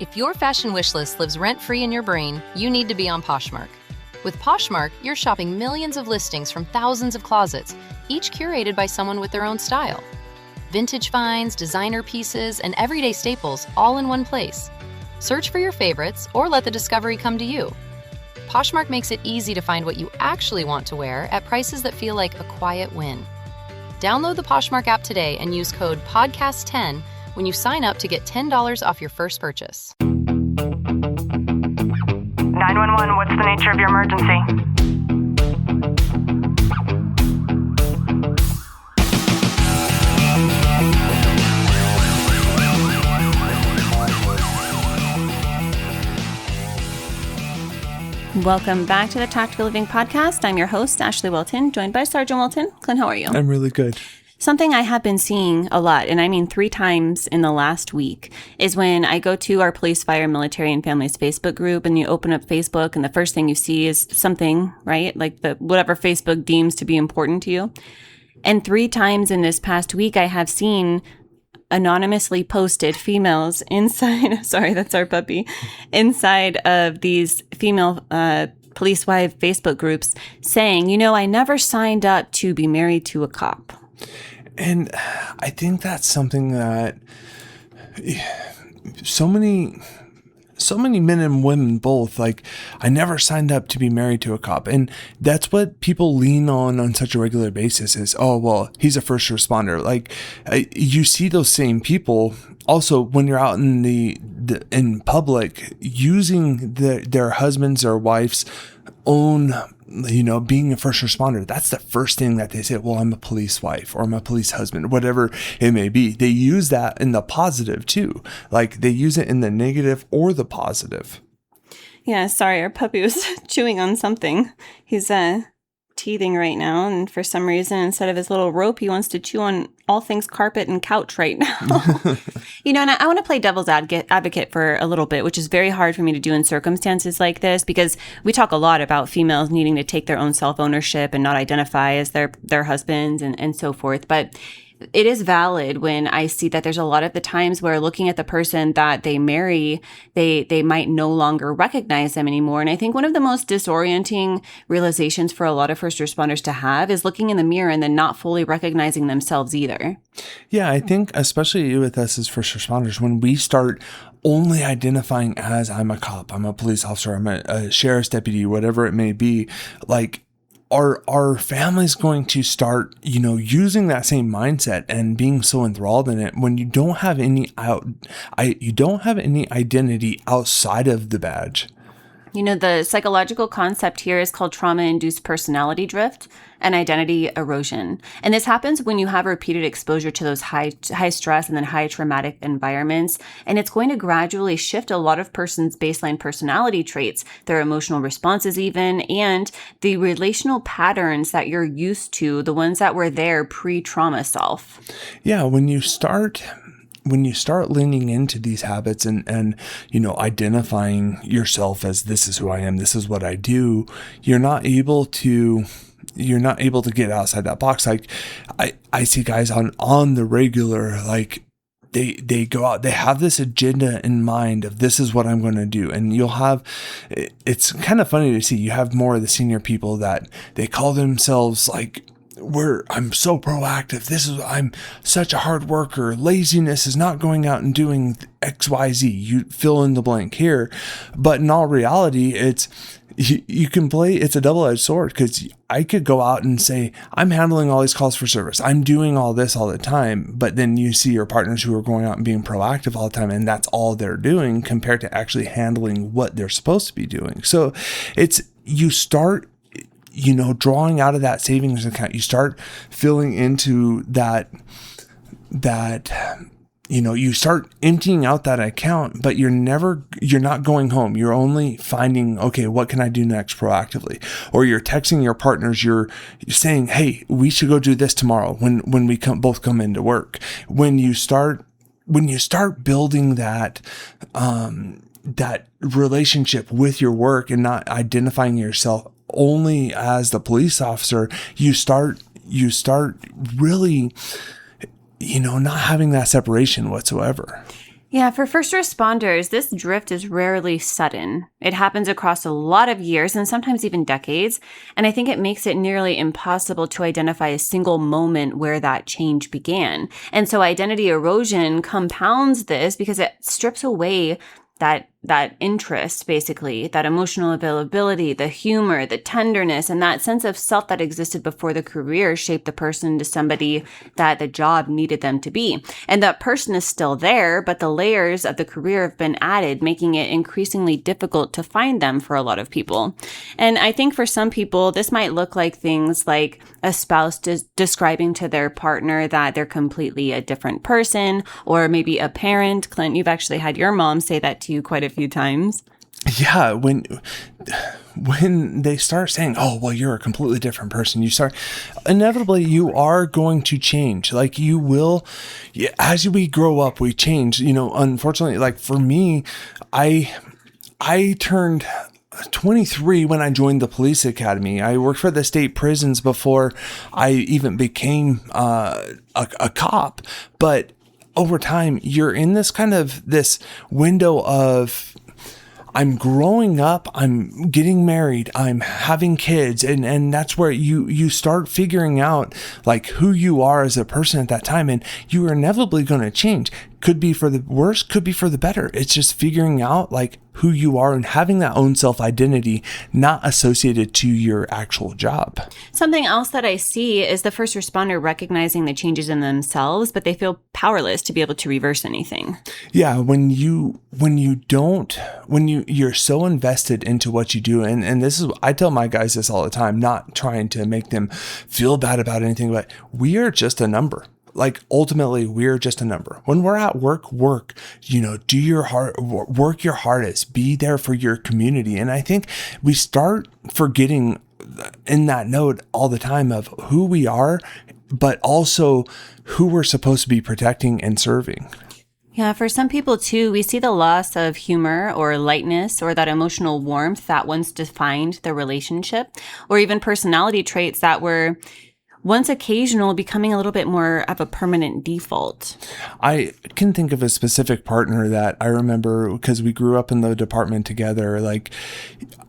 If your fashion wish list lives rent-free in your brain, you need to be on Poshmark. With Poshmark, you're shopping millions of listings from thousands of closets, each curated by someone with their own style. Vintage finds, designer pieces, and everyday staples all in one place. Search for your favorites or let the discovery come to you. Poshmark makes it easy to find what you actually want to wear at prices that feel like a quiet win. Download the Poshmark app today and use code PODCAST10 when you sign up to get $10 off your first purchase. 911, what's the nature of your emergency? Welcome back to the Tactical Living Podcast. I'm your host, Ashlie Walton, joined by Sergeant Walton. Clint, how are you? I'm really good. Something I have been seeing a lot, and I mean 3 times in the last week, is when I go to our police, fire, military, and families Facebook group, and you open up Facebook, and the first thing you see is something, right? Like whatever Facebook deems to be important to you. And 3 times in this past week, I have seen anonymously posted females inside, sorry, that's our puppy, inside of these female police wife Facebook groups saying, you know, I never signed up to be married to a cop. And I think that's something that so many men and women both, like, I never signed up to be married to a cop. And that's what people lean on such a regular basis is, oh, well, he's a first responder. Like, you see those same people also when you're out in in public using their husbands or wives' own, you know, being a first responder. That's the first thing that they say. Well, I'm a police wife or I'm a police husband, whatever it may be. They use that in the positive too. Like they use it in the negative or the positive. Yeah, sorry, our puppy was chewing on something. He's teething right now, and for some reason, instead of his little rope, he wants to chew on all things carpet and couch right now. You know, and I want to play devil's advocate for a little bit, which is very hard for me to do in circumstances like this, because we talk a lot about females needing to take their own self-ownership and not identify as their husbands and so forth. But it is valid when I see that there's a lot of the times where looking at the person that they marry, they might no longer recognize them anymore. And I think one of the most disorienting realizations for a lot of first responders to have is looking in the mirror and then not fully recognizing themselves either. Yeah, I think especially with us as first responders, when we start only identifying as I'm a cop, I'm a police officer, I'm a sheriff's deputy, whatever it may be, like, our family's going to start, you know, using that same mindset and being so enthralled in it when you don't have any identity outside of the badge. You know, the psychological concept here is called trauma-induced personality drift and identity erosion. And this happens when you have repeated exposure to those high stress and then high traumatic environments. And it's going to gradually shift a lot of person's baseline personality traits, their emotional responses even, and the relational patterns that you're used to, the ones that were there pre-trauma self. Yeah, when you start leaning into these habits and you know, identifying yourself as this is who I am, this is what I do, you're not able to get outside that box. Like I see guys on the regular, like they go out, they have this agenda in mind of this is what I'm going to do. And it's kind of funny to see, you have more of the senior people that they call themselves like, I'm so proactive. I'm such a hard worker. Laziness is not going out and doing XYZ. You fill in the blank here. But in all reality, it's a double-edged sword, because I could go out and say, I'm handling all these calls for service, I'm doing all this all the time. But then you see your partners who are going out and being proactive all the time, and that's all they're doing compared to actually handling what they're supposed to be doing. So you start, you know, drawing out of that savings account, you start filling into that, you know, you start emptying out that account, but you're not going home. You're only finding, okay, what can I do next proactively? Or you're texting your partners, you're saying, hey, we should go do this tomorrow when we both come into work. When you start building that relationship with your work and not identifying yourself only as the police officer, you start really, you know, not having that separation whatsoever. Yeah, for first responders, this drift is rarely sudden. It happens across a lot of years and sometimes even decades, and I think it makes it nearly impossible to identify a single moment where that change began. And so identity erosion compounds this because it strips away that interest, basically, that emotional availability, the humor, the tenderness, and that sense of self that existed before the career shaped the person to somebody that the job needed them to be. And that person is still there, but the layers of the career have been added, making it increasingly difficult to find them for a lot of people. And I think for some people, this might look like things like a spouse describing to their partner that they're completely a different person, or maybe a parent. Clint, you've actually had your mom say that to you quite a few times. Yeah, when they start saying, "Oh, well, you're a completely different person," inevitably you are going to change. Like you will, as we grow up, we change. Unfortunately, like for me, I turned 23 when I joined the police academy. I worked for the state prisons before I even became a cop. But over time, you're in this window of, I'm growing up, I'm getting married, I'm having kids, and that's where you start figuring out like who you are as a person at that time, and you are inevitably going to change. Could be for the worse, could be for the better. It's just figuring out like who you are and having that own self-identity not associated to your actual job. Something else that I see is the first responder recognizing the changes in themselves, but they feel powerless to be able to reverse anything. Yeah, when you're so invested into what you do, and this is, I tell my guys this all the time, not trying to make them feel bad about anything, but we are just a number. Like ultimately we're just a number. When we're at work, do your heart, work your hardest, be there for your community. And I think we start forgetting in that note all the time of who we are, but also who we're supposed to be protecting and serving. Yeah, for some people too, we see the loss of humor or lightness or that emotional warmth that once defined the relationship, or even personality traits that were once occasional becoming a little bit more of a permanent default. I can think of a specific partner that I remember because we grew up in the department together. Like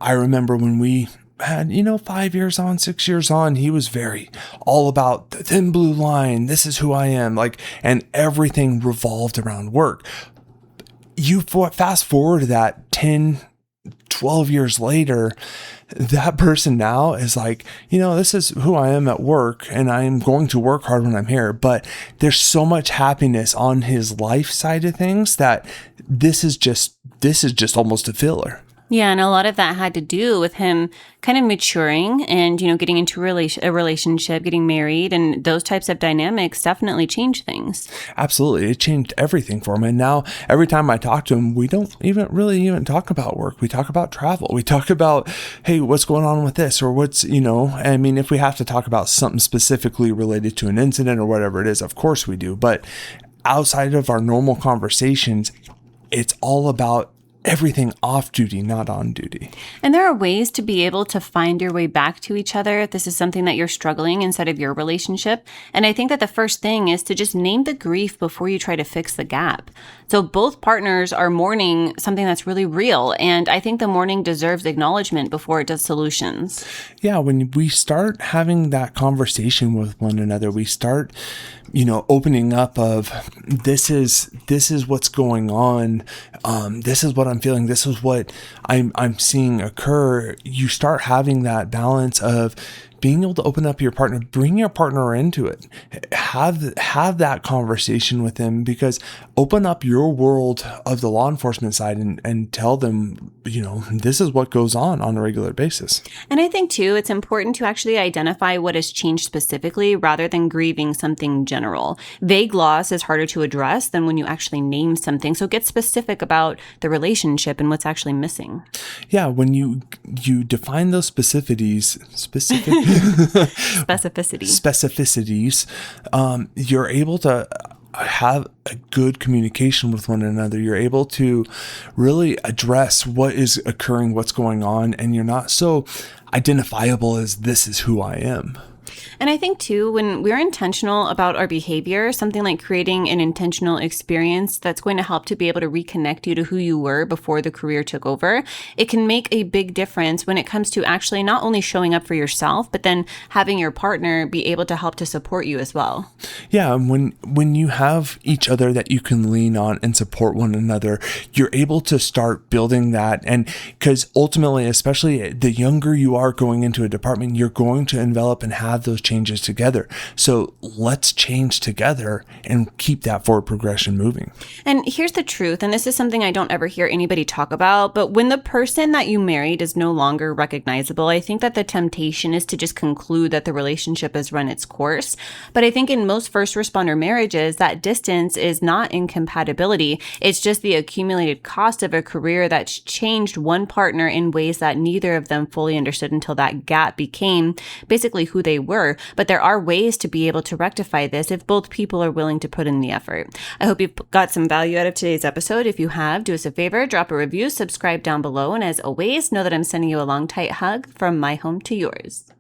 I remember when we had, 5 years on, 6 years on, he was very all about the thin blue line. This is who I am. And everything revolved around work. You fast forward to that 10, 12 years later, that person now is like, this is who I am at work and I'm going to work hard when I'm here. But there's so much happiness on his life side of things that this is just almost a filler. Yeah, and a lot of that had to do with him kind of maturing and, getting into a relationship, getting married, and those types of dynamics definitely change things. Absolutely. It changed everything for him. And now every time I talk to him, we don't even talk about work. We talk about travel. We talk about, hey, what's going on with this or what's, if we have to talk about something specifically related to an incident or whatever it is, of course we do. But outside of our normal conversations, it's all about everything off duty, not on duty. And there are ways to be able to find your way back to each other if this is something that you're struggling inside of your relationship. And I think that the first thing is to just name the grief before you try to fix the gap. So both partners are mourning something that's really real. And I think the mourning deserves acknowledgement before it does solutions. Yeah, when we start having that conversation with one another, we start opening up of this is what's going on. This is what I'm feeling. This is what I'm seeing occur. You start having that balance of being able to open up your partner, bring your partner into it, have that conversation with them, because open up your world of the law enforcement side and tell them, this is what goes on a regular basis. And I think too, it's important to actually identify what has changed specifically rather than grieving something general. Vague loss is harder to address than when you actually name something. So get specific about the relationship and what's actually missing. Yeah, when you define those specificities, you're able to have a good communication with one another. You're able to really address what is occurring, what's going on, and you're not so identifiable as this is who I am. And I think too, when we're intentional about our behavior, something like creating an intentional experience that's going to help to be able to reconnect you to who you were before the career took over, it can make a big difference when it comes to actually not only showing up for yourself, but then having your partner be able to help to support you as well. Yeah, when you have each other that you can lean on and support one another, you're able to start building that. And because ultimately, especially the younger you are going into a department, you're going to envelop and have those changes together. So let's change together and keep that forward progression moving. And here's the truth, and this is something I don't ever hear anybody talk about, but when the person that you married is no longer recognizable, I think that the temptation is to just conclude that the relationship has run its course. But I think in most first responder marriages, that distance is not incompatibility. It's just the accumulated cost of a career that's changed one partner in ways that neither of them fully understood until that gap became basically who they were. But there are ways to be able to rectify this if both people are willing to put in the effort. I hope you've got some value out of today's episode. If you have, do us a favor, drop a review, subscribe down below. And as always, know that I'm sending you a long, tight hug from my home to yours.